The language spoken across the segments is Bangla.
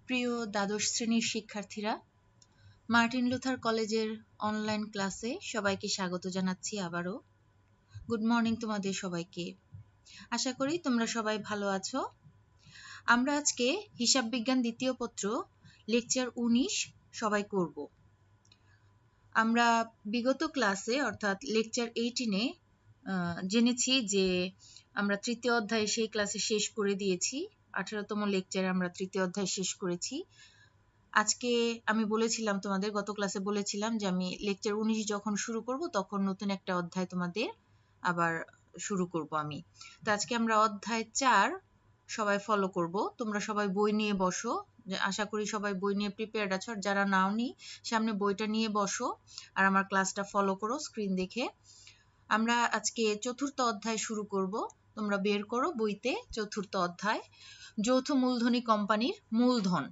প্রিয় দ্বাদশ শ্রেণীর শিক্ষার্থীরা, মার্টিন লুথার কলেজের অনলাইন ক্লাসে সবাইকে স্বাগত জানাচ্ছি আবারও। গুড মর্নিং তোমাদের সবাইকে। আশা করি তোমরা সবাই ভালো আছো। আমরা আজকে হিসাব বিজ্ঞান দ্বিতীয় পত্র লেকচার 19 সবাই করব। আমরা বিগত ক্লাসে অর্থাৎ লেকচার 18-এ জেনেছি যে আমরা তৃতীয় অধ্যায় সেই ক্লাসে শেষ করে দিয়েছি। 18তম লেকচারে আমরা তৃতীয় অধ্যায় শেষ করেছি। আজকে আমি বলেছিলাম তোমাদের, গত ক্লাসে বলেছিলাম যে আমি লেকচার 19 যখন শুরু করব তখন নতুন একটা অধ্যায় তোমাদের আবার শুরু করব আমি। তো আজকে আমরা অধ্যায় 4 সবাই ফলো করব। তোমরা সবাই বই নিয়ে বসো, আশা করি সবাই বই নিয়ে প্রিপেয়ার্ড আছো। আর যারা নাওনি সামনে বইটা নিয়ে বসো আর আমার ক্লাসটা ফলো করো স্ক্রিন দেখে। আমরা আজকে চতুর্থ অধ্যায় শুরু করব। তোমরা বের করো বইতে চতুর্থ অধ্যায়, যৌথ মূলধনী কোম্পানির মূলধন।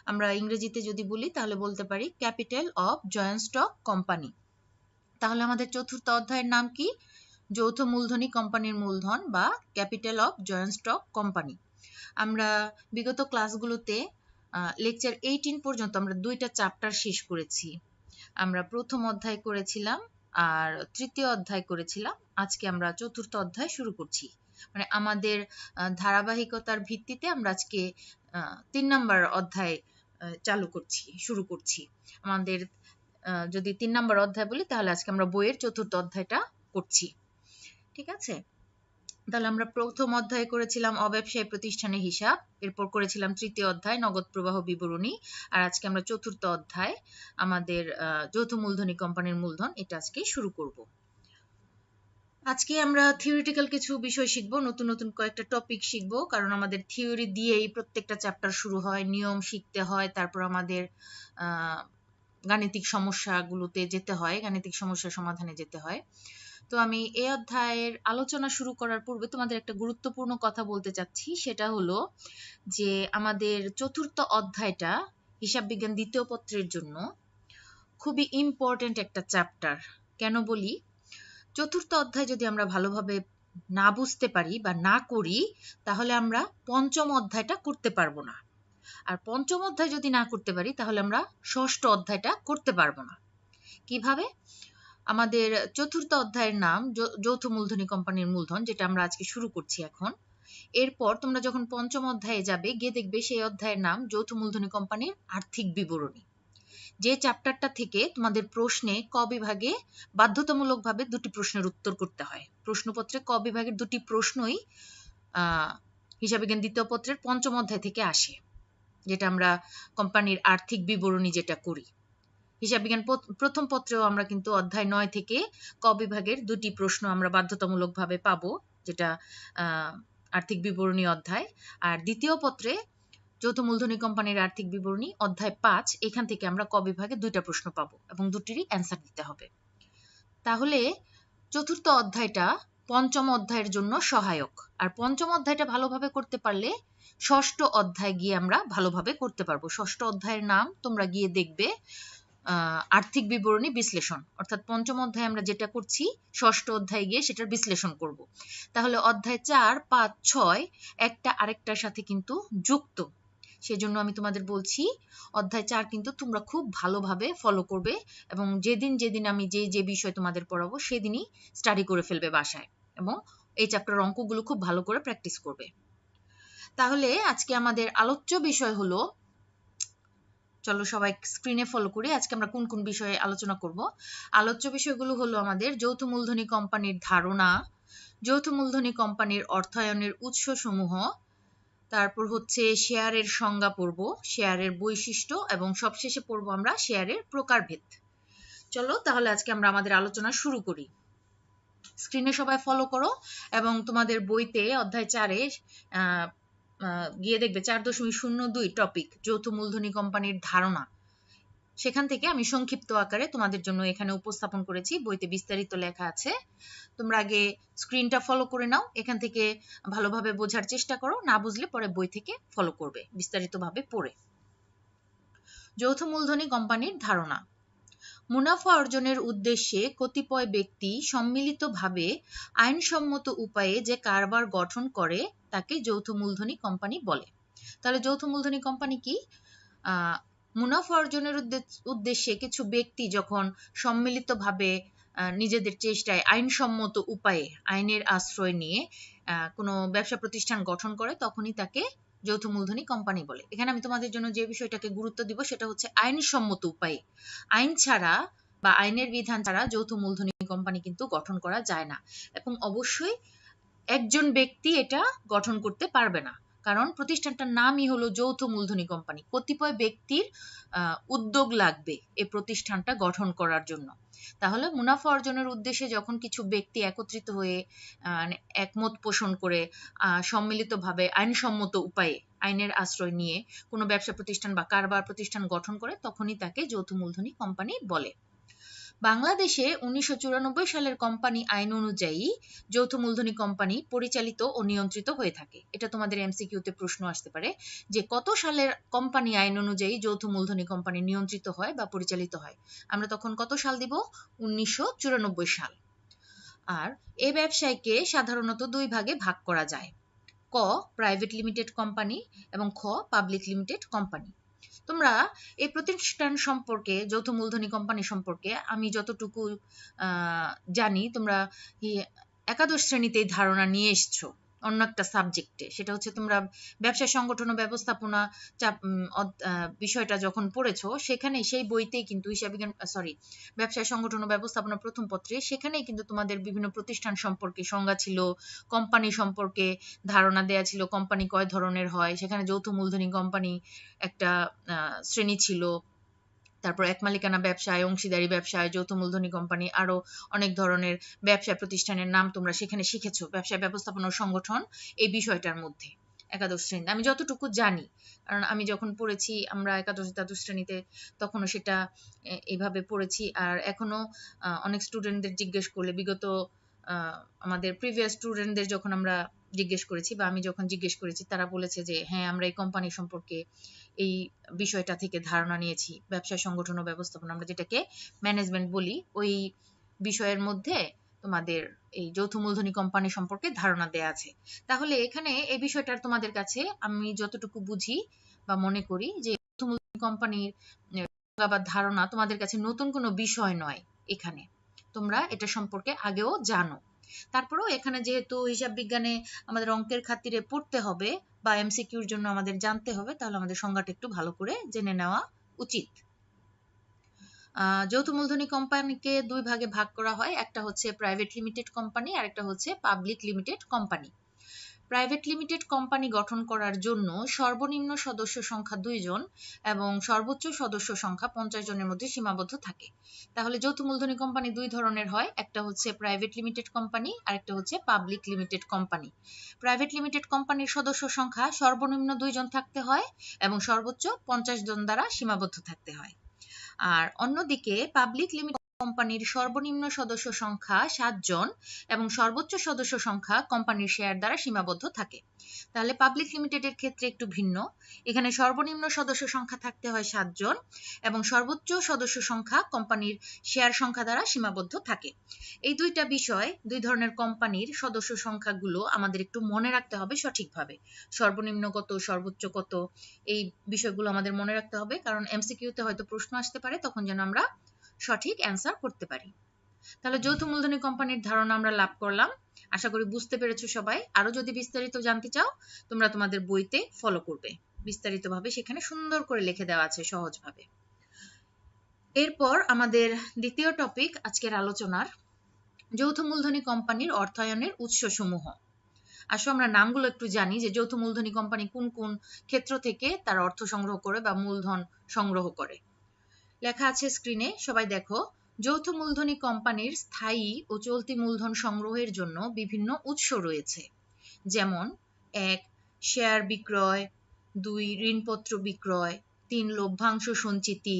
আমরা ইংরেজিতে যদি বলি তাহলে বলতে পারি capital of joint stock company. তাহলে আমাদের চতুর্থ অধ্যায়ের নাম কি? যৌথ মূলধনী কোম্পানির মূলধন বা capital of joint stock company. আমরা বিগত ক্লাসগুলোতে লেকচার 18 পর্যন্ত আমরা দুইটা চ্যাপ্টার শেষ করেছি। আমরা প্রথম অধ্যায় করেছিলাম আর তৃতীয় অধ্যায় করেছিলাম। আজকে আমরা চতুর্থ অধ্যায় শুরু করছি। মানে আমাদের ধারাবাহিকতার ভিত্তিতে আমরা আজকে 3 নম্বর অধ্যায় শুরু করছি। আমাদের যদি 3 নম্বর অধ্যায় বলি তাহলে আজকে আমরা বইয়ের চতুর্থ অধ্যায়টা করছি। ঠিক আছে? তাহলে আমরা প্রথম অধ্যায় করেছিলাম অব্যবসায়ী প্রতিষ্ঠানের হিসাব, এরপর করেছিলাম তৃতীয় অধ্যায় নগদ প্রবাহ বিবরণী, আর আজকে আমরা চতুর্থ অধ্যায় আমাদের যৌথ মূলধনী কোম্পানির মূলধন, এটা আজকে শুরু করব। আজকে আমরা থিওরিটিক্যাল কিছু বিষয় শিখবো, নতুন নতুন কয়েকটা টপিক শিখবো, কারণ আমাদের থিওরি দিয়েই প্রত্যেকটা চ্যাপ্টার শুরু হয়, নিয়ম শিখতে হয়, তারপর আমাদের গাণিতিক সমস্যাগুলোতে যেতে হয়, গাণিতিক সমস্যা সমাধানে যেতে হয়। তো আমি এই অধ্যায়ের আলোচনা শুরু করার পূর্বে তোমাদের একটা গুরুত্বপূর্ণ কথা বলতে চাচ্ছি। সেটা হলো যে আমাদের চতুর্থ অধ্যায়টা হিসাব বিজ্ঞান দ্বিতীয় পত্রের জন্য খুবই ইম্পর্টেন্ট একটা চ্যাপ্টার। কেন বলি? চতুর্থ অধ্যায় যদি আমরা ভালোভাবে না বুঝতে পারি বা না করি তাহলে আমরা পঞ্চম অধ্যায়টা করতে পারবো না। আর পঞ্চম অধ্যায় যদি না করতে পারি তাহলে আমরা ষষ্ঠ অধ্যায়টা করতে পারবো না। কিভাবে? আমাদের চতুর্থ অধ্যায়ের নাম যৌথ মূলধনী কোম্পানির মূলধন, যেটা আমরা আজকে শুরু করছি এখন। এরপর তোমরা যখন পঞ্চম অধ্যায়ে যাবে গিয়ে দেখবে সেই অধ্যায়ের নাম যৌথ মূলধনী কোম্পানির আর্থিক বিবরণী। যে চ্যাপ্টারটা থেকে তোমাদের প্রশ্নে ক বিভাগে বাধ্যতামূলকভাবে 2টি প্রশ্নের উত্তর করতে হয়। প্রশ্নপত্রে ক বিভাগের 2টি প্রশ্নই হিসাব বিজ্ঞান দ্বিতীয় পত্রের পঞ্চম অধ্যায় থেকে আসে, যেটা আমরা কোম্পানির আর্থিক বিবরণী যেটা করি। হিসাব বিজ্ঞান প্রথম পত্রেও আমরা কিন্তু অধ্যায় 9 থেকে ক বিভাগের 2টি প্রশ্ন আমরা বাধ্যতামূলকভাবে পাবো, যেটা আর্থিক বিবরণী অধ্যায়। আর দ্বিতীয় পত্রে যৌথ মূলধনী কোম্পানির আর্থিক বিবরণী অধ্যায় 5, এখান থেকে আমরা ক বিভাগে 2টা প্রশ্ন পাবো এবং 2টিরই অ্যান্সার দিতে হবে। তাহলে চতুর্থ অধ্যায়টা পঞ্চম অধ্যায়ের জন্য সহায়ক, আর পঞ্চম অধ্যায়টা ভালোভাবে করতে পারলে ষষ্ঠ অধ্যায় গিয়ে আমরা ভালোভাবে করতে পারবো। ষষ্ঠ অধ্যায়ের নাম তোমরা গিয়ে দেখবে আর্থিক বিবরণী বিশ্লেষণ, অর্থাৎ পঞ্চম অধ্যায়ে আমরা যেটা করছি ষষ্ঠ অধ্যায়ে গিয়ে সেটার বিশ্লেষণ করব। তাহলে অধ্যায় 4, 5, 6 একটা আরেকটার সাথে কিন্তু যুক্ত। সেজন্য আমি তোমাদের বলছি অধ্যায় 4 কিন্তু তোমরা খুব ভালোভাবে ফলো করবে এবং যেদিন আমি যে বিষয় তোমাদের পড়াবো সেদিনই স্টাডি করে ফেলবে বাসায় এবং এই চ্যাপ্টার অঙ্কগুলো খুব ভালো করে প্র্যাকটিস করবে। তাহলে আজকে আমাদের আলোচ্য বিষয় হলো, চলো সবাই স্ক্রিনে ফলো করি, আজকে আমরা কোন কোন বিষয়ে আলোচনা করব। আলোচ্য বিষয়গুলো হলো আমাদের যৌথ মূলধনী কোম্পানির ধারণা, যৌথ মূলধনী কোম্পানির অর্থায়নের উৎসসমূহ, তারপর হচ্ছে শেয়ারের সংজ্ঞা পড়ব, শেয়ারের বৈশিষ্ট্য এবং সবশেষে পড়ব আমরা শেয়ারের প্রকারভেদ। চলো তাহলে আজকে আমরা আমাদের আলোচনা শুরু করি। স্ক্রিনে সবাই ফলো করো এবং তোমাদের বইতে অধ্যায় 4-এ গিয়ে দেখবে 4.02 টপিক যৌথ মূলধনী কোম্পানির ধারণা। সেখান থেকে আমি সংক্ষিপ্ত আকারে তোমাদের জন্য এখানে উপস্থাপন করেছি, বইতে বিস্তারিত লেখা আছে। তোমরা আগে স্ক্রিনটা ফলো করে নাও, এখান থেকে ভালোভাবে বোঝার চেষ্টা করো, না বুঝলে পরে বই থেকে ফলো করবে বিস্তারিতভাবে পড়ে। যৌথ মূলধনী কোম্পানির ধারণা। মুনাফা অর্জনের উদ্দেশ্যে কতিপয় ব্যক্তি সম্মিলিতভাবে আইনসম্মত উপায়ে যে কারবার গঠন করে তাকে যৌথ মূলধনী কোম্পানি বলে। তাহলে যৌথ মূলধনী কোম্পানি কি? মুনাফা অর্জনের উদ্দেশ্যে কিছু ব্যক্তি যখন সম্মিলিতভাবে নিজেদের চেষ্টায় আইনসম্মত উপায়ে আইনের আশ্রয় নিয়ে কোনো ব্যবসা প্রতিষ্ঠান গঠন করে, তখনই তাকে যৌথ মূলধনী কোম্পানি বলে। এখানে আমি তোমাদের জন্য যে বিষয়টাকে গুরুত্ব দিব সেটা হচ্ছে আইনসম্মত উপায়ে। আইন ছাড়া বা আইনের বিধান ছাড়া যৌথ মূলধনী কোম্পানি কিন্তু গঠন করা যায় না, এবং অবশ্যই একজন ব্যক্তি এটা গঠন করতে পারবে না, কারণ প্রতিষ্ঠানটার নামই হলো যৌথ মূলধনী কোম্পানি। কতিপয় ব্যক্তির উদ্যোগ লাগবে এই প্রতিষ্ঠানটা গঠন করার জন্য। তাহলে মুনাফা অর্জনের উদ্দেশ্যে যখন কিছু ব্যক্তি একত্রিত হয়ে একমত পোষণ করে সম্মিলিতভাবে আইনসম্মত উপায়ে আইনের আশ্রয় নিয়ে কোনো ব্যবসা প্রতিষ্ঠান বা কারবার প্রতিষ্ঠান গঠন করে, তখনই তাকে যৌথ মূলধনী কোম্পানি বলে। বাংলাদেশে 1994 সালের কোম্পানি আইন অনুযায়ী যৌথ মূলধনী কোম্পানি পরিচালিত ও নিয়ন্ত্রিত হয়ে থাকে। এটা তোমাদের এমসিকিউতে প্রশ্ন আসতে পারে যে কত সালের কোম্পানি আইন অনুযায়ী যৌথ মূলধনী কোম্পানি নিয়ন্ত্রিত হয় বা পরিচালিত হয়। আমরা তখন কত সাল দিব? 1994 সাল। আর এই ব্যবসায়কে সাধারণত দুই ভাগে ভাগ করা যায়: ক প্রাইভেট লিমিটেড কোম্পানি এবং খ পাবলিক লিমিটেড কোম্পানি। তোমরা এই প্রতিষ্ঠান সম্পর্কে, যৌথ মূলধনী কোম্পানি সম্পর্কে আমি যতটুকু জানি, তোমরা একাদশ শ্রেণীতে ধারণা নিয়ে এসছো অন্য একটা সাবজেক্টে। সেটা হচ্ছে তোমরা ব্যবসা সংগঠন ও ব্যবস্থাপনা বিষয়টা যখন পড়েছো, সেখানে সেই বইতেই কিন্তু ব্যবসা সংগঠন ও ব্যবস্থাপনা প্রথম পত্রে, সেখানেই কিন্তু তোমাদের বিভিন্ন প্রতিষ্ঠান সম্পর্কে সংজ্ঞা ছিল, কোম্পানি সম্পর্কে ধারণা দেয়া ছিল, কোম্পানি কয় ধরনের হয়। সেখানে যৌথ মূলধনী কোম্পানি একটা শ্রেণী ছিল, তারপর এক মালিকানা ব্যবসায়, অংশীদারি ব্যবসায়, যৌথ মূলধনী কোম্পানি, আরো অনেক ধরনের ব্যবসা প্রতিষ্ঠানের নাম তোমরা সেখানে শিখেছো ব্যবসা ব্যবস্থাপনা সংগঠন এই বিষয়টার মধ্যে একাদশ শ্রেণীতে। আমি যতটুকু জানি, কারণ আমি যখন পড়েছি আমরা একাদশ দ্বাদশ শ্রেণীতে, তখনও সেটা এইভাবে পড়েছি। আর এখনো অনেক স্টুডেন্টদের জিজ্ঞেস করলে, বিগত আমাদের প্রিভিয়াস স্টুডেন্টদের যখন আমরা জিজ্ঞেস করেছি বা আমি যখন জিজ্ঞেস করেছি, তারা বলেছে যে হ্যাঁ, আমরা এই কোম্পানি সম্পর্কে এই বিষয়টা থেকে ধারণা নিয়েছি। ব্যবসা সংগঠন ও ব্যবস্থাপনা, আমরা যেটাকে ম্যানেজমেন্ট বলি, ওই বিষয়ের মধ্যে তোমাদের এই যৌথ মূলধনী কোম্পানি সম্পর্কে ধারণা দেয়া আছে। তাহলে এখানে এই বিষয়টার তোমাদের কাছে আমি যতটুকু বুঝি বা মনে করি যে যৌথ মূলধনী কোম্পানির বা ধারণা তোমাদের কাছে নতুন কোনো বিষয় নয়। এখানে তোমরা এটা সম্পর্কে আগেও জানো। তারপরেও এখানে যেহেতু হিসাব বিজ্ঞানে আমাদের অঙ্কের খাতিরে পড়তে হবে বা এমসিকিউর জন্য আমাদের জানতে হবে, তাহলে আমাদের সংজ্ঞাটা একটু ভালো করে জেনে নেওয়া উচিত। যৌথ মূলধনী কোম্পানিকে দুই ভাগে ভাগ করা হয়, একটা হচ্ছে প্রাইভেট লিমিটেড কোম্পানি আর একটা হচ্ছে public limited company. Private limited company গঠন করার জন্য সর্বনিম্ন সদস্য সংখ্যা 2 জন এবং সর্বোচ্চ সদস্য সংখ্যা 50 জনের মধ্যে সীমাবদ্ধ থাকে। তাহলে যৌথ মূলধনী কোম্পানি দুই ধরনের হয়, একটা হচ্ছে প্রাইভেট লিমিটেড কোম্পানি আর একটা হচ্ছে public limited company. Private limited কোম্পানির সদস্য সংখ্যা সর্বনিম্ন 2 জন থাকতে হয় এবং সর্বোচ্চ 50 জন দ্বারা সীমাবদ্ধ থাকতে হয়। আর অন্যদিকে পাবলিক লিমিটেড কোম্পানির সর্বনিম্ন সদস্য সংখ্যা 7 জন এবং সর্বোচ্চ সদস্য সংখ্যা কোম্পানির শেয়ার দ্বারা সীমাবদ্ধ থাকে। তাহলে পাবলিক লিমিটেডের ক্ষেত্রে একটু ভিন্ন। এখানে সর্বনিম্ন সদস্য সংখ্যা থাকতে হয় 7 জন এবং সর্বোচ্চ সদস্য সংখ্যা কোম্পানির শেয়ার সংখ্যা দ্বারা সীমাবদ্ধ থাকে। এই দুইটা বিষয়, দুই ধরনের কোম্পানির সদস্য সংখ্যাগুলো আমাদের একটু মনে রাখতে হবে সঠিকভাবে। সর্বনিম্ন কত, সর্বোচ্চ কত, এই বিষয়গুলো আমাদের মনে রাখতে হবে, কারণ এমসিকিউতে হয়তো প্রশ্ন আসতে পারে, তখন যেন আমরা সঠিক অ্যান্সার করতে পারি। তাহলে যৌথ মূলধনী কোম্পানির ধারণা আমরা লাভ করলাম। আশা করি বুঝতে পেরেছো সবাই। আরো যদি বিস্তারিত জানতে চাও, তোমরা তোমাদের বইতে ফলো করবে, বিস্তারিতভাবে সেখানে সুন্দর করে লিখে দেওয়া আছে সহজভাবে। এরপর আমাদের দ্বিতীয় টপিক আজকের আলোচনার, যৌথ মূলধনী কোম্পানির অর্থায়নের উৎসসমূহ। আসো আমরা নামগুলো একটু জানি যে যৌথ মূলধনী কোম্পানি কোন কোন ক্ষেত্র থেকে তার অর্থ সংগ্রহ করে বা মূলধন সংগ্রহ করে। লেখা আছে স্ক্রিনে, সবাই দেখো। যৌথ মূলধনী কোম্পানির স্থায়ী ও চলতি মূলধন সংগ্রহের জন্য বিভিন্ন উৎস রয়েছে, যেমন 1 শেয়ার বিক্রয়, 2 ঋণপত্র বিক্রয়, 3 লভ্যাংশ সঞ্চিতি,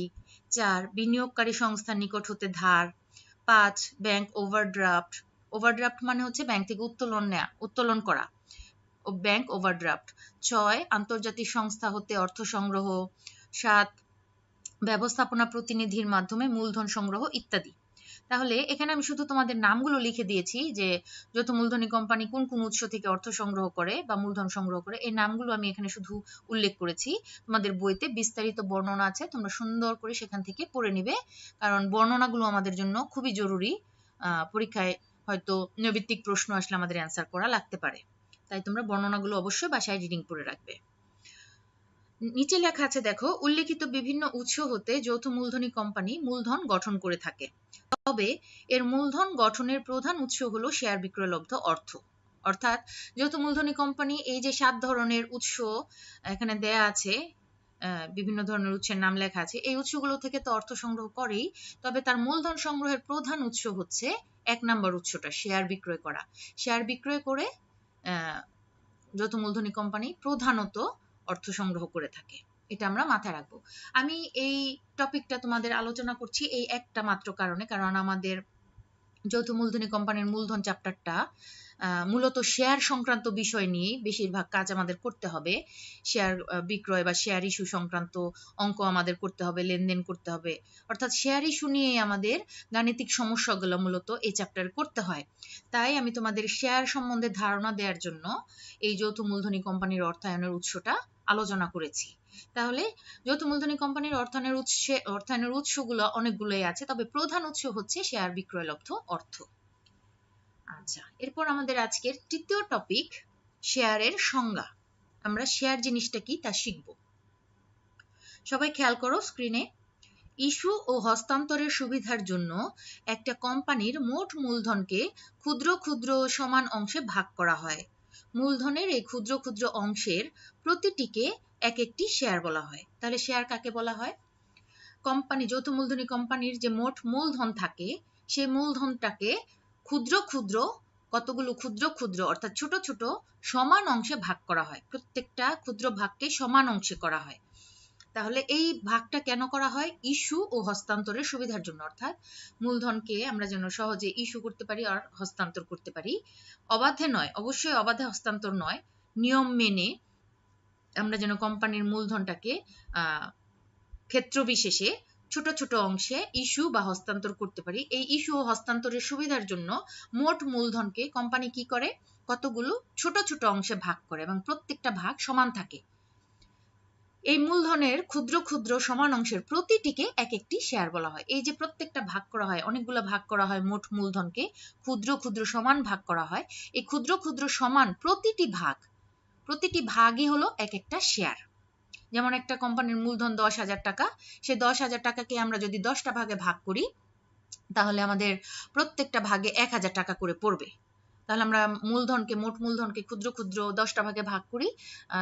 4 বিনিয়োগকারী সংস্থার নিকট হতে ধার, 5 ব্যাংক ওভারড্রাফট, ওভারড্রাফট মানে হচ্ছে ব্যাংক থেকে উত্তোলন করা, ও ব্যাংক ওভারড্রাফট, 6 আন্তর্জাতিক সংস্থা হতে অর্থ সংগ্রহ, 7 ব্যবস্থাপনা প্রতিনিধির মাধ্যমে মূলধন সংগ্রহ ইত্যাদি। তাহলে এখানে আমি শুধু তোমাদের নামগুলো লিখে দিয়েছি যে যৌথ মূলধনী কোম্পানি কোন কোন উৎস থেকে অর্থ সংগ্রহ করে বা মূলধন সংগ্রহ করে, এই নামগুলো আমি এখানে শুধু উল্লেখ করেছি। তোমাদের বইতে বিস্তারিত বর্ণনা আছে, তোমরা সুন্দর করে সেখান থেকে পড়ে নিবে, কারণ বর্ণনাগুলো আমাদের জন্য খুবই জরুরি। পরীক্ষায় হয়তো নৈর্ব্যক্তিক প্রশ্ন আসলে আমাদের অ্যান্সার করা লাগতে পারে, তাই তোমরা বর্ণনাগুলো অবশ্যই বাসায় রিডিং করে রাখবে। নিচে লেখা আছে দেখো, উল্লেখিত বিভিন্ন উৎস হতে যৌথ মূলধনী কোম্পানি মূলধন গঠন করে থাকে, তবে এর মূলধন গঠনের প্রধান উৎস হলো শেয়ার বিক্রয়লব্ধ অর্থ। অর্থাৎ যৌথ মূলধনী কোম্পানি এই যে 7 ধরনের উৎস এখানে দেয়া আছে, বিভিন্ন ধরনের উৎসের নাম লেখা আছে, এই উৎসগুলো থেকে তো অর্থ সংগ্রহ করেই, তবে তার মূলধন সংগ্রহের প্রধান উৎস হচ্ছে 1 নম্বর উৎসটা শেয়ার বিক্রয় করা। শেয়ার বিক্রয় করে যৌথ মূলধনী কোম্পানি প্রধানত অর্থ সংগ্রহ করে থাকে, এটা আমরা মাথায় রাখবো। আমি এই টপিকটা তোমাদের আলোচনা করছি এই একটা মাত্র কারণে, কারণ আমাদের যৌথ মূলধনী কোম্পানির মূলধন চ্যাপ্টারটা মূলত শেয়ার সংক্রান্ত বিষয় নিয়ে বেশিরভাগ কাজ আমাদের করতে হবে। শেয়ার বিক্রয় বা শেয়ার ইস্যু সংক্রান্ত অঙ্ক আমাদের করতে হবে, লেনদেন করতে হবে, অর্থাৎ শেয়ার ইস্যু নিয়ে আমাদের গাণিতিক সমস্যাগুলো মূলত এই চ্যাপ্টারে করতে হয়। তাই আমি তোমাদের শেয়ার সম্বন্ধে ধারণা দেওয়ার জন্য এই যৌথ মূলধনী কোম্পানির অর্থায়নের উৎসটা আলোচনা করেছি। তাহলে যৌথ মূলধনী কোম্পানির অর্থায়নের উৎসগুলো অনেকগুলোই আছে, তবে প্রধান উৎস হচ্ছে শেয়ার বিক্রয়লব্ধ অর্থ। আচ্ছা, এরপর আমাদের আজকের তৃতীয় টপিক শেয়ারের সংজ্ঞা। আমরা শেয়ার জিনিসটা কি তা শিখব। সবাই খেয়াল করো স্ক্রিনে, ইস্যু ও হস্তান্তরের সুবিধার জন্য একটা কোম্পানির মোট মূলধনকে ক্ষুদ্র ক্ষুদ্র সমান অংশে ভাগ করা হয়। মূলধনের এই ক্ষুদ্র ক্ষুদ্র অংশের প্রতিটিকে এক একটি শেয়ার বলা হয়। তাহলে শেয়ার কাকে বলা হয়? কোম্পানি, যৌথ মূলধনী কোম্পানির যে মোট মূলধন থাকে, সেই মূলধনটাকে ক্ষুদ্র ক্ষুদ্র, কতগুলো ক্ষুদ্র ক্ষুদ্র অর্থাৎ ছোট ছোট সমান অংশে ভাগ করা হয়। প্রত্যেকটা ক্ষুদ্র ভাগকে সমান অংশে করা হয়। তাহলে এই ভাগটা কেন করা হয়? ইস্যু ও হস্তান্তরের সুবিধার জন্য, অর্থাৎ মূলধনকে আমরা যেন সহজে ইস্যু করতে পারি আর হস্তান্তর করতে পারি। অবাধে নয়, অবশ্যই অবাধে হস্তান্তর নয়, নিয়ম মেনে আমরা যেন কোম্পানির মূলধনটাকে ক্ষেত্র বিশেষে ছোট ছোট অংশে ইস্যু বা হস্তান্তর করতে পারি। এই ইস্যু ও হস্তান্তরের সুবিধার জন্য মোট মূলধনকে কোম্পানি কি করে? কতগুলো ছোট ছোট অংশে ভাগ করে এবং প্রত্যেকটা ভাগ সমান থাকে। এই মূলধনের ক্ষুদ্র ক্ষুদ্র সমান অংশের প্রতিটিকে এক একটি শেয়ার বলা হয়। এই যে প্রত্যেকটা ভাগ করা হয়, অনেকগুলো ভাগ করা হয়, মোট মূলধনকে ক্ষুদ্র ক্ষুদ্র সমান ভাগ করা হয়। এই ক্ষুদ্র ক্ষুদ্র সমান প্রতিটি ভাগই হলো এক একটা শেয়ার। যেমন একটা কোম্পানির মূলধন 10,000 টাকা, সেই 10,000 টাকাকে আমরা যদি 10টা ভাগে ভাগ করি, তাহলে আমাদের প্রত্যেকটা ভাগে 1,000 টাকা করে পড়বে। তাহলে আমরা মূলধনকে, মোট মূলধনকে ক্ষুদ্র ক্ষুদ্র 10টা ভাগে ভাগ করি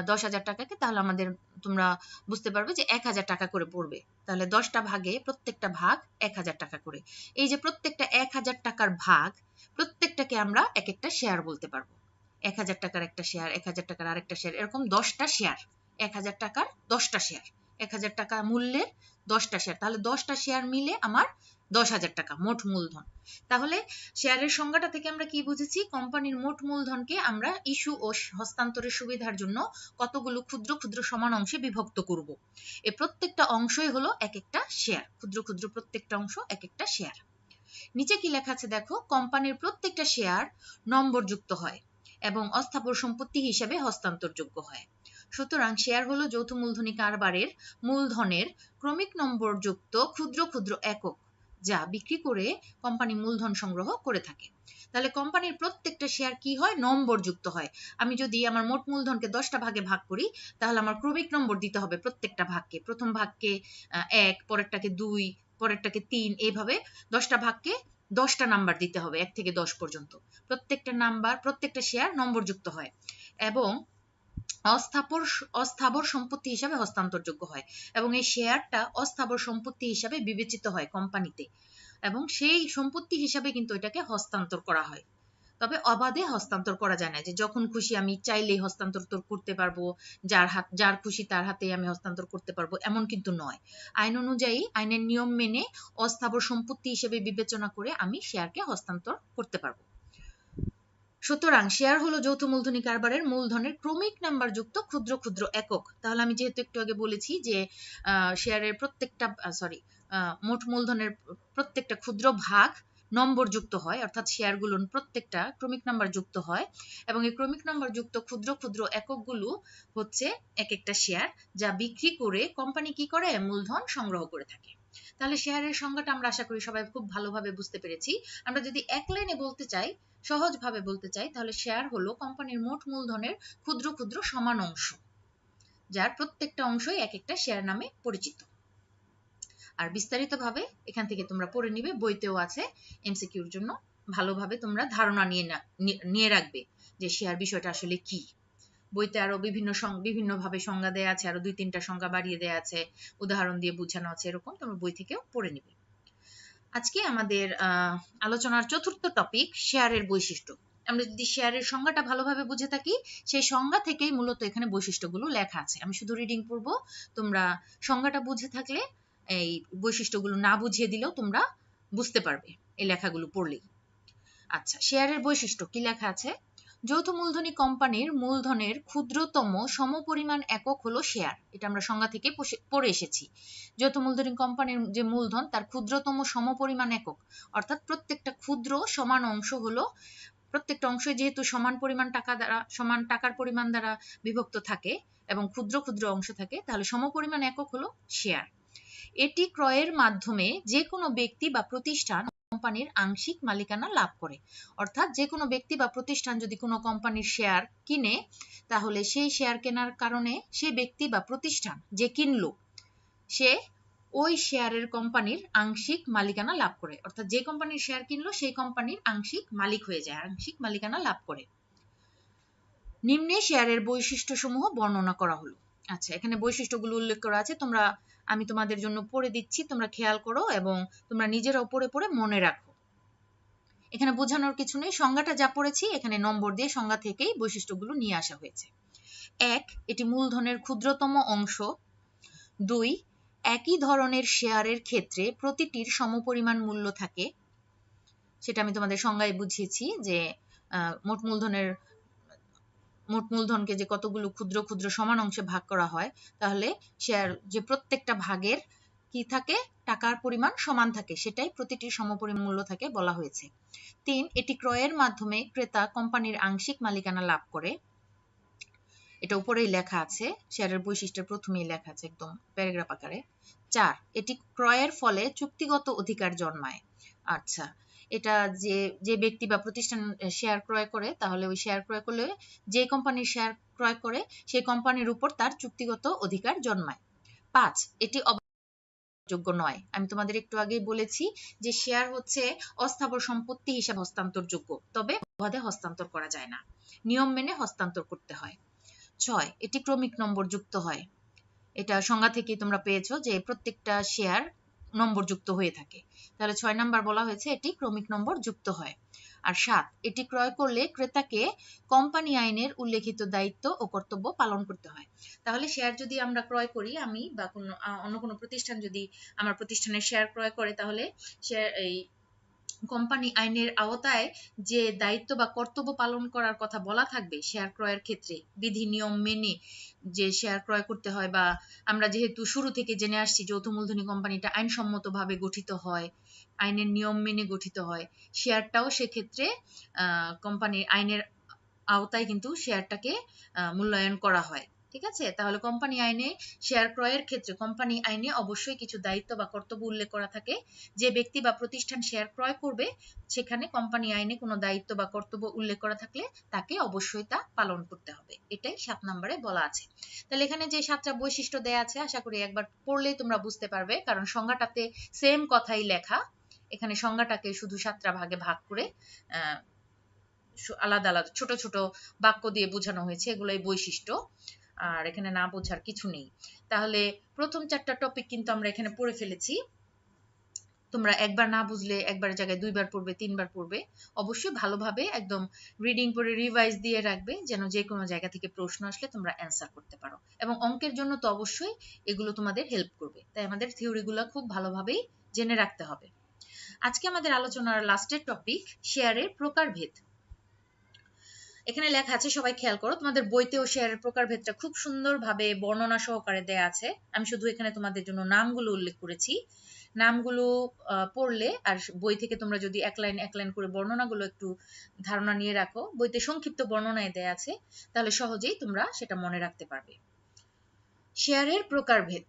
10,000 টাকাকে, তাহলে আমাদের, তোমরা বুঝতে পারবে যে 1,000 টাকা করে পড়বে। তাহলে 10টা ভাগে প্রত্যেকটা ভাগ 1,000 টাকা করে। এই যে প্রত্যেকটা 1,000 টাকার ভাগ, প্রত্যেকটাকে আমরা এক একটা শেয়ার বলতে পারবো। 1,000 টাকার একটা শেয়ার, 1,000 টাকার আরেকটা শেয়ার, এরকম 10টা শেয়ার। 1,000 টাকার 10টা শেয়ার, 1,000 টাকা মূল্যের 10টা শেয়ার, তাহলে 10টা শেয়ার মিলে আমার 10,000 টাকা মোট মূলধন। তাহলে শেয়ারের সংজ্ঞাটা থেকে আমরা কি বুঝেছি? কোম্পানির মোট মূলধনকে আমরা ইস্যু ও হস্তান্তরের সুবিধার জন্য কতগুলো ক্ষুদ্র ক্ষুদ্র সমান অংশে বিভক্ত করব। এই প্রত্যেকটা অংশই হলো এক একটা শেয়ার, ক্ষুদ্র ক্ষুদ্র প্রত্যেকটা অংশ এক একটা শেয়ার। নিচে কি লেখা আছে দেখো, কোম্পানির প্রত্যেকটা শেয়ার নম্বরযুক্ত হয় এবং অস্থাবর সম্পত্তি হিসেবে হস্তান্তরযোগ্য হয়। সুতরাং শেয়ার হলো যৌথ মূলধনী কারবারের মূলধনের ক্রমিক নম্বরযুক্ত ক্ষুদ্র ক্ষুদ্র একক, যা বিক্রি করে কোম্পানি মূলধন সংগ্রহ করে থাকে। তাহলে কোম্পানির প্রত্যেকটা শেয়ার কি হয়? নম্বরযুক্ত হয়। আমি যদি আমার মোট মূলধনকে 10টা ভাগে ভাগ করি, তাহলে আমার ক্রমিক নম্বর দিতে হবে প্রত্যেকটা ভাগকে। প্রথম ভাগকে 1, পরেরটাকে 2, পরেরটাকে 3, এইভাবে 10টা ভাগকে 10টা নাম্বার দিতে হবে, 1 থেকে 10 পর্যন্ত। প্রত্যেকটা শেয়ার নম্বরযুক্ত হয় এবং অস্থাবর সম্পত্তি হিসাবে হস্তান্তরযোগ্য হয়, এবং এই শেয়ারটা অস্থাবর সম্পত্তি হিসাবে বিবেচিত হয় কোম্পানিতে, এবং সেই সম্পত্তি হিসাবে কিন্তু এটাকে হস্তান্তর করা হয়। তবে অবাধে হস্তান্তর করা যায় না, যে যখন খুশি আমি চাইলেই হস্তান্তর করতে পারবো, যার খুশি তার হাতে আমি হস্তান্তর করতে পারবো, এমন কিন্তু নয়। আইন অনুযায়ী, আইনের নিয়ম মেনে অস্থাবর সম্পত্তি হিসেবে বিবেচনা করে আমি শেয়ারকে হস্তান্তর করতে পারবো। সুতরাং শেয়ার হলো যৌথ মূলধনী কারবারের মূলধনের ক্রমিক নাম্বার যুক্ত ক্ষুদ্র ক্ষুদ্র একক। তাহলে আমি যেহেতু একটু আগে বলেছি যে শেয়ারের প্রত্যেকটা মোট মূলধনের প্রত্যেকটা ক্ষুদ্র ভাগ নম্বর যুক্ত হয়, অর্থাৎ শেয়ারগুলো প্রত্যেকটা ক্রমিক নাম্বার যুক্ত হয়, এবং এই ক্রমিক নাম্বার যুক্ত ক্ষুদ্র ক্ষুদ্র এককগুলো হচ্ছে এক একটা শেয়ার, যা বিক্রি করে কোম্পানি কি করে, মূলধন সংগ্রহ করে থাকে। তাহলে শেয়ারের সংজ্ঞাটা আমরা আশা করি সবাই খুব ভালোভাবে বুঝতে পেরেছি। আমরা যদি এক লাইনে বলতে চাই, সহজভাবে বলতে চাই, তাহলে শেয়ার হলো কোম্পানির মোট মূলধনের ক্ষুদ্র ক্ষুদ্র সমান অংশ, যার প্রত্যেকটা অংশই এক একটা শেয়ার নামে পরিচিত। আর বিস্তারিতভাবে এখান থেকে তোমরা পড়ে নিবে, বইতেও আছে, এমসিকিউর জন্য ভালোভাবে তোমরা ধারণা নিয়ে রাখবে যে শেয়ার বিষয়টা আসলে কি। বইতে আরো বিভিন্নভাবে সংজ্ঞা দেয়া আছে, আরো 2-3টা সংজ্ঞা বাড়িয়ে দেয়া আছে, উদাহরণ দিয়ে বোঝানো আছে, এরকম তোমরা বই থেকেও পড়ে নিবে। আজকে আমাদের আলোচনার চতুর্থ টপিক শেয়ারের বৈশিষ্ট্য। আমরা যদি শেয়ারের সংজ্ঞাটা ভালোভাবে বুঝে থাকি, সেই সংজ্ঞা থেকেই মূলত এখানে বৈশিষ্ট্যগুলো লেখা আছে। আমি শুধু রিডিং পড়ব, তোমরা সংজ্ঞাটা বুঝে থাকলে এই বৈশিষ্ট্যগুলো না বুঝিয়ে দিলেও তোমরা বুঝতে পারবে এই লেখাগুলো পড়লেই। আচ্ছা, শেয়ারের বৈশিষ্ট্য কি লেখা আছে? যৌথ মূলধনী কোম্পানির মূলধনের ক্ষুদ্রতম সমপরিমাণ একক হলো শেয়ার। এটা আমরা সংজ্ঞা থেকে পড়ে এসেছি। যৌথ মূলধনী কোম্পানির যে মূলধন, তার ক্ষুদ্রতম সমপরিমাণ একক, অর্থাৎ প্রত্যেকটা ক্ষুদ্র সমান অংশ হলো, প্রত্যেকটা অংশ যেহেতু সমান পরিমাণ টাকা দ্বারা, সমান টাকার পরিমাণ দ্বারা বিভক্ত থাকে এবং ক্ষুদ্র ক্ষুদ্র অংশ থাকে, তাহলে সমপরিমাণ একক হলো শেয়ার। এটি ক্রয়ের মাধ্যমে যে কোনো ব্যক্তি বা প্রতিষ্ঠান কোম্পানির আংশিক মালিকানা লাভ করে। অর্থাৎ যে কোনো ব্যক্তি বা প্রতিষ্ঠান যদি কোনো কোম্পানির শেয়ার কিনে, তাহলে সেই শেয়ার কেনার কারণে সেই ব্যক্তি বা প্রতিষ্ঠান যে কিনলো, সে ওই শেয়ারের কোম্পানির আংশিক মালিকানা লাভ করে। অর্থাৎ যে কোম্পানির শেয়ার কিনলো সেই কোম্পানির আংশিক মালিক হয়ে যায়, আংশিক মালিকানা লাভ করে। নিম্নে শেয়ারের বৈশিষ্ট্যসমূহ বর্ণনা করা হলো। আচ্ছা, এখানে বৈশিষ্ট্যগুলো উল্লেখ করা আছে, আমি তোমাদের জন্য পড়ে দিচ্ছি, তোমরা খেয়াল করো এবং তোমরা নিজেরাও পড়ে পড়ে মনে রাখো। এখানে বোঝানোর কিছু নেই, সংজ্ঞাটা যা পড়েছি এখানে নম্বর দিয়ে সংজ্ঞা থেকেই বৈশিষ্ট্যগুলো নিয়ে আসা হয়েছে। 1, এটি মূলধনের ক্ষুদ্রতম অংশ। 2, একই ধরনের শেয়ারের ক্ষেত্রে প্রতিটির সমপরিমাণ মূল্য থাকে। সেটা আমি তোমাদের সংজ্ঞায় বুঝিয়েছি যে মোট মূলধনকে যে কতগুলো ক্ষুদ্র ক্ষুদ্র সমান অংশে ভাগ করা হয়, তাহলে শেয়ার যে প্রত্যেকটা ভাগের কি থাকে, টাকার পরিমাণ সমান থাকে, সেটাই প্রতিটির সমপরিমাণ মূল্য থাকে বলা হয়েছে। 3, এটি ক্রয়ের মাধ্যমে ক্রেতা কোম্পানির আংশিক মালিকানা লাভ করে। এটা উপরেই লেখা আছে, শেয়ারের বৈশিষ্ট্যের প্রথমেই লেখা আছে একদম প্যারাগ্রাফ আকারে। 4, এটি ক্রয়ের ফলে চুক্তিগত অধিকার জন্মায়। আচ্ছা, এটা যে ব্যক্তি বা প্রতিষ্ঠান শেয়ার ক্রয় করে, তাহলে ওই শেয়ার ক্রয় করলে যে কোম্পানির শেয়ার ক্রয় করে সেই কোম্পানির উপর তার চুক্তিগত অধিকার জন্মায়। 5, এটি যোগ্য নয়। আমি তোমাদের একটু আগেই বলেছি যে শেয়ার হচ্ছে অস্থাবর সম্পত্তি হিসাবে হস্তান্তরযোগ্য, তবে অবাধে হস্তান্তর করা যায় না, নিয়ম মেনে হস্তান্তর করতে হয়। 6, এটি ক্রমিক নম্বর যুক্ত হয়। এটা সংজ্ঞা থেকেই তোমরা পেয়েছো যে প্রত্যেকটা শেয়ার নম্বর যুক্ত হয়ে থাকে, তাহলে 6 নাম্বার বলা হয়েছে এটি ক্রমিক নম্বর যুক্ত হয়। আর 7, এটি ক্রয় করলে ক্রেতাকে কোম্পানি আইনের উল্লেখিত দায়িত্ব ও কর্তব্য পালন করতে হয়। তাহলে শেয়ার যদি আমরা ক্রয় করি, আমি বা অন্য কোনো প্রতিষ্ঠান যদি আমার প্রতিষ্ঠানের শেয়ার ক্রয় করে, তাহলে এই কোম্পানি আইনের আওতায় যে দায়িত্ব বা কর্তব্য পালন করার কথা বলা থাকবে শেয়ার ক্রয়ের ক্ষেত্রে, বিধি নিয়ম মেনে যে শেয়ার ক্রয় করতে হয়, বা আমরা যেহেতু শুরু থেকে জেনে আসছি যৌথ মূলধনী কোম্পানিটা আইনসম্মতভাবে গঠিত হয়, আইনের নিয়ম মেনে গঠিত হয়, শেয়ারটাও সেক্ষেত্রে কোম্পানির আইনের আওতায় কিন্তু শেয়ারটাকে মূল্যায়ন করা হয়। ঠিক আছে, তাহলে কোম্পানি আইনে শেয়ার ক্রয়ের ক্ষেত্রে কোম্পানি আইনে অবশ্যই কিছু দায়িত্ব বা কর্তব্য উল্লেখ করা থাকে। যে ব্যক্তি বা প্রতিষ্ঠান শেয়ার ক্রয় করবে, সেখানে কোম্পানি আইনে কোনো দায়িত্ব বা কর্তব্য উল্লেখ করা থাকলে তাকে অবশ্যই তা পালন করতে হবে। এটাই 7 নম্বরে বলা আছে। তাহলে এখানে যে 7টা বৈশিষ্ট্য দেয়া আছে, আশা করি একবার পড়লেই তোমরা বুঝতে পারবে, কারণ সংজ্ঞাটাতে সেম কথাই লেখা। এখানে সংজ্ঞাটাকে শুধু 7টা ভাগে ভাগ করে আলাদা আলাদা ছোট ছোট বাক্য দিয়ে বোঝানো হয়েছে, এগুলোই বৈশিষ্ট্য, আর এখানে না বোঝার কিছু নেই। তাহলে প্রথম 4টা টপিক কিন্তু আমরা এখানে পড়ে ফেলেছি। তোমরা একবার না বুঝলে একবার জায়গায় 2বার পড়বে, 3বার পড়বে। অবশ্যই ভালোভাবে একদম রিডিং করে রিভাইজ দিয়ে রাখবে, যেন যে কোনো জায়গা থেকে প্রশ্ন আসলে তোমরা অ্যান্সার করতে পারো। এবং অঙ্কের জন্য তো অবশ্যই এগুলো তোমাদের হেল্প করবে, তাই আমাদের থিওরিগুলো খুব ভালোভাবেই জেনে রাখতে হবে। আজকে আমাদের আলোচনার লাস্টের টপিক শেয়ারের প্রকারভেদ। এখানে লেখা আছে, সবাই খেয়াল করো, তোমাদের বইতেও শেয়ারের প্রকারভেদটা খুব সুন্দরভাবে বর্ণনা সহকারে দেয়া আছে। আমি শুধু এখানে তোমাদের জন্য নামগুলো উল্লেখ করেছি। নামগুলো পড়লে আর বই থেকে তোমরা যদি এক লাইন করে বর্ণনাগুলো একটু ধারণা নিয়ে রাখো, বইতে সংক্ষিপ্ত বর্ণনায় দেয়া আছে, তাহলে সহজেই তোমরা সেটা মনে রাখতে পারবে। শেয়ারের প্রকারভেদ।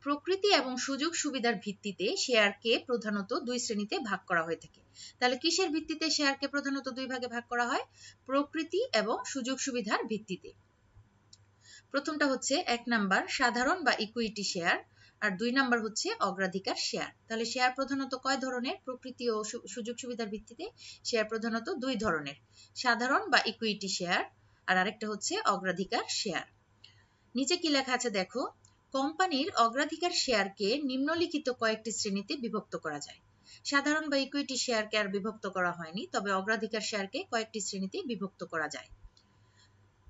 প্রকৃতি এবং সুযোগ সুবিধার ভিত্তিতে শেয়ারকে প্রধানত দুই শ্রেণীতে ভাগ করা হয়ে থাকে। তাহলে কিসের ভিত্তিতে শেয়ারকে প্রধানত দুই ভাগে ভাগ করা হয়? প্রকৃতি এবং সুযোগ সুবিধার ভিত্তিতে। প্রথমটা হচ্ছে 1 নাম্বার সাধারণ বা ইকুইটি শেয়ার, আর 2 নাম্বার হচ্ছে অগ্রাধিকার শেয়ার। তাহলে শেয়ার প্রধানত কয় ধরনের? প্রকৃতি ও সুযোগ সুবিধার ভিত্তিতে শেয়ার প্রধানত 2 ধরনের, সাধারণ বা ইকুইটি শেয়ার আর আরেকটা হচ্ছে অগ্রাধিকার শেয়ার। নিচে কি লেখা আছে দেখো, কোম্পানির অগ্রাধিকার শেয়ারকে নিম্নলিখিত কয়েকটি শ্রেণীতে বিভক্ত করা যায়। সাধারণ বা ইকুইটি শেয়ারকে আর বিভক্ত করা হয়নি, তবে অগ্রাধিকার শেয়ারকে কয়েকটি শ্রেণীতে বিভক্ত করা যায়।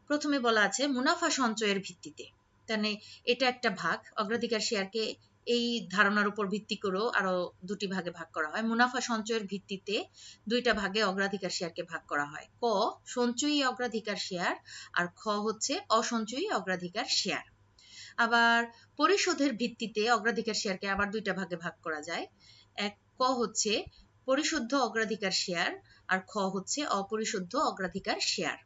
প্রথমে বলা আছে মুনাফা সঞ্চয়ের ভিত্তিতে, মানে এটা একটা ভাগ। অগ্রাধিকার শেয়ারকে এই ধারণার উপর ভিত্তি করেও আরো দুটি ভাগে ভাগ করা হয়। মুনাফা সঞ্চয়ের ভিত্তিতে দুইটা ভাগে অগ্রাধিকার শেয়ারকে ভাগ করা হয়, ক সঞ্চয়ী অগ্রাধিকার শেয়ার আর খ হচ্ছে অসঞ্চয়ী অগ্রাধিকার শেয়ার। আবার পরিশোধের ভিত্তিতে অগ্রাধিকার শেয়ারকে আবার দুইটা ভাগে ভাগ করা যায়, এক ক হচ্ছে পরিশুদ্ধ অগ্রাধিকার শেয়ার আর খ হচ্ছে অপরিশুদ্ধ অগ্রাধিকার শেয়ার।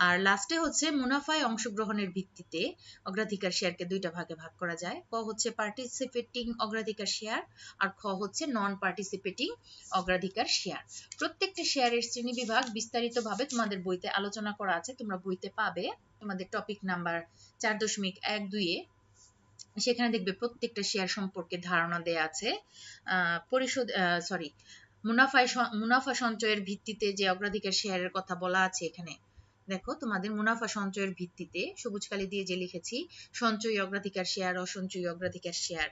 আর লাস্টে হচ্ছে মুনাফায় অংশগ্রহণের ভিত্তিতে অগ্রাধিকার শেয়ারকে দুইটা ভাগে ভাগ করা যায়, ক হচ্ছে পার্টিসিপেটিং অগ্রাধিকার শেয়ার আর খ হচ্ছে নন পার্টিসিপেটিং অগ্রাধিকার শেয়ার। প্রত্যেকটা শেয়ারের শ্রেণীবিভাগ বিস্তারিতভাবে তোমাদের বইতে আলোচনা করা আছে, তোমরা বইতে পাবে তোমাদের টপিক নাম্বার 4.12-এ। সেখানে দেখবে প্রত্যেকটা শেয়ার সম্পর্কে ধারণা দেয়া আছে। মুনাফা সঞ্চয়ের ভিত্তিতে যে অগ্রাধিকার শেয়ারের কথা বলা আছে এখানে দেখো, তোমাদের মুনাফা সঞ্চয়ের ভিত্তিতে সবুজ কালি দিয়ে যে লিখেছি সঞ্চয়ী অগ্রাধিকার শেয়ার, অসঞ্চয়ী অগ্রাধিকার শেয়ার,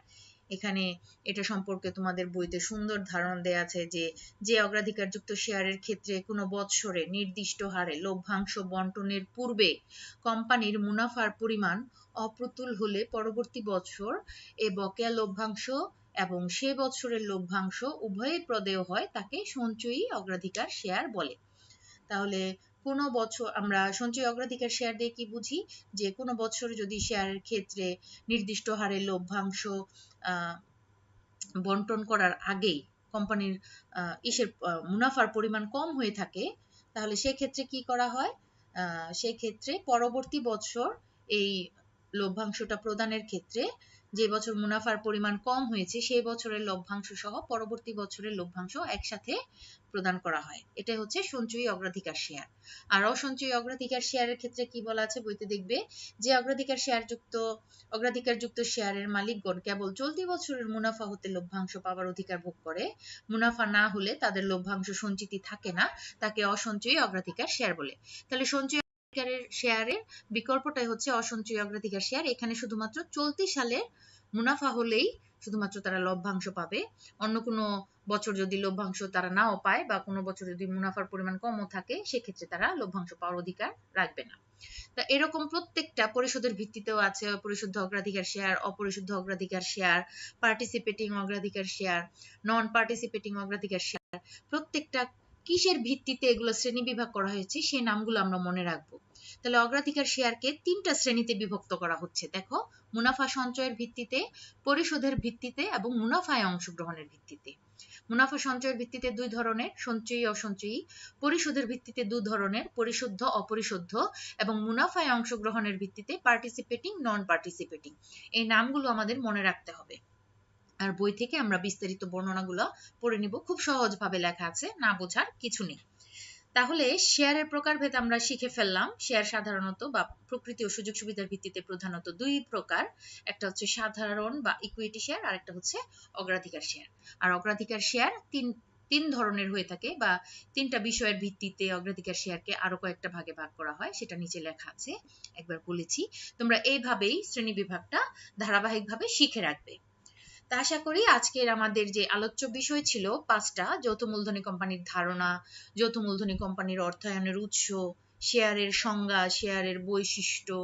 এখানে এটা সম্পর্কে তোমাদের বইতে সুন্দর ধারণা দেয়া আছে যে অগ্রাধিকার যুক্ত শেয়ারের ক্ষেত্রে কোনো বৎসরে নির্দিষ্ট হারে লভ্যাংশ বন্টনের পূর্বে কোম্পানির মুনাফার পরিমাণ অপ্রতুল হলে পরবর্তী বৎসর এ বকেয়া লভ্যাংশ এবং সে বৎসরের লভ্যাংশ উভয়ই প্রদেয় হয়, তাকে সঞ্চয়ী অগ্রাধিকার শেয়ার বলে। তাহলে কোনো বছর আমরা সঞ্চয়ী অগ্রাধিকার শেয়ার দিয়ে কি বুঝি, যে কোনো বছর যদি শেয়ারের ক্ষেত্রে নির্দিষ্ট হারে লভ্যাংশ বন্টন করার আগেই কোম্পানির মুনাফার পরিমাণ কম হয়ে থাকে, তাহলে সেক্ষেত্রে কি করা হয়, সেক্ষেত্রে পরবর্তী বছর এই লভ্যাংশটা প্রদানের ক্ষেত্রে যে বছর মুনাফার পরিমাণ কম হয়েছে সেই বছরের লভ্যাংশ সহ পরবর্তী বছরের লভ্যাংশ একসাথে প্রদান করা হয়। এটা হচ্ছে সঞ্চয়ী অগ্রাধিকার শেয়ার। আর অসঞ্চয়ী অগ্রাধিকার শেয়ারের ক্ষেত্রে কি বলা আছে বইতে দেখবে, যে অগ্রাধিকার যুক্ত শেয়ারের মালিকগণ কেবল চলতি বছরের মুনাফা হতে লভ্যাংশ পাওয়ার অধিকার ভোগ করে, মুনাফা না হলে তাদের লভ্যাংশ সঞ্চিতি থাকে না, তাকে অসঞ্চয়ী অগ্রাধিকার শেয়ার বলে। তাহলে সঞ্চয়ী শেয়ারের বিকল্পটাই হচ্ছে অসঞ্চয়ী অগ্রাধিকার শেয়ার। এখানে শুধুমাত্র চলতি সালে মুনাফা হলেই শুধুমাত্র তারা লভ্যাংশ পাবে, অন্য কোনো বছর যদি লভ্যাংশ তারা নাও পায় বা কোনো বছর যদি মুনাফার পরিমাণ কমও থাকে সেক্ষেত্রে তারা লভ্যাংশ পাওয়ার অধিকার রাখবে না। তা এরকম প্রত্যেকটা পরিশোধের ভিত্তিতেও আছে পরিশুদ্ধ অগ্রাধিকার শেয়ার, অপরিশুদ্ধ অগ্রাধিকার শেয়ার, পার্টিসিপেটিং অগ্রাধিকার শেয়ার, নন পার্টিসিপেটিং অগ্রাধিকার শেয়ার। প্রত্যেকটা কিসের ভিত্তিতে এগুলো শ্রেণী বিভাগ করা হয়েছে সেই নামগুলো আমরা মনে রাখবো। তাহলে অগ্রাধিকার শেয়ারকে 3টা শ্রেণীতে বিভক্ত করা হচ্ছে দেখো, মুনাফা সঞ্চয়ের ভিত্তিতে, পরিশোধের ভিত্তিতে এবং মুনাফায় অংশগ্রহণের ভিত্তিতে। মুনাফা সঞ্চয়ের ভিত্তিতে 2 ধরনের, সঞ্চয়ী অসঞ্চয়ী। পরিশোধের ভিত্তিতে 2 ধরনের, পরিশুদ্ধ অপরিশুদ্ধ। এবং মুনাফায় অংশগ্রহণের ভিত্তিতে পার্টিসিপেটিং নন পার্টিসিপেটিং। এই নামগুলো আমাদের মনে রাখতে হবে। আর বই থেকে আমরা বিস্তারিত বর্ণনাগুলো পড়ে নিব, খুব সহজভাবে লেখা আছে, না বোঝার কিছু নেই। তাহলে শেয়ারের প্রকারভেদ আমরা শিখে ফেললাম। শেয়ার সাধারণত বা প্রকৃতি ও সুযোগ সুবিধার ভিত্তিতে প্রধানত 2 প্রকার, একটা হচ্ছে সাধারণ বা ইকুইটি শেয়ার আর একটা হচ্ছে অগ্রাধিকার শেয়ার। আর অগ্রাধিকার শেয়ার তিন ধরনের হয়ে থাকে, বা 3টা বিষয়ের ভিত্তিতে অগ্রাধিকার শেয়ারকে আরো কয়েকটা ভাগে ভাগ করা হয়, সেটা নিচে লেখা আছে, একবার বলেছি। তোমরা এইভাবেই শ্রেণী বিভাগটা ধারাবাহিকভাবে শিখে রাখবে। তা আশা করি আজকের আমাদের যে আলোচ্য বিষয় ছিল 5টা, যৌথ মূলধনী কোম্পানির ধারণা, যৌথ মূলধনী কোম্পানির অর্থায়নের উৎস, শেয়ারের সংজ্ঞা, শেয়ারের বৈশিষ্ট্য,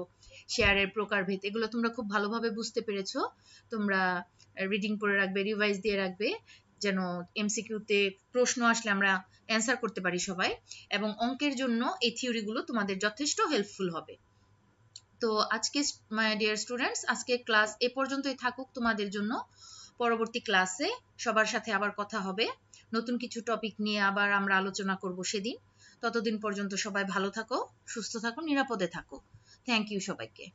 শেয়ারের প্রকারভেদ, এগুলো তোমরা খুব ভালোভাবে বুঝতে পেরেছো। তোমরা রিডিং করে রাখবে, রিভাইজ দিয়ে রাখবে, যেন এমসিকিউতে প্রশ্ন আসলে আমরা অ্যান্সার করতে পারি সবাই। এবং অঙ্কের জন্য এই থিওরিগুলো তোমাদের যথেষ্ট হেল্পফুল হবে। তো আজকে মাই ডিয়ার স্টুডেন্টস, আজকে ক্লাস এ পর্যন্তই থাকুক তোমাদের জন্য। পরবর্তী ক্লাসে সবার সাথে আবার কথা হবে, নতুন কিছু টপিক নিয়ে আবার আমরা আলোচনা করব সেদিন। ততদিন পর্যন্ত সবাই ভালো থাকো, সুস্থ থাকো, নিরাপদে থাকো। থ্যাংক ইউ সবাইকে।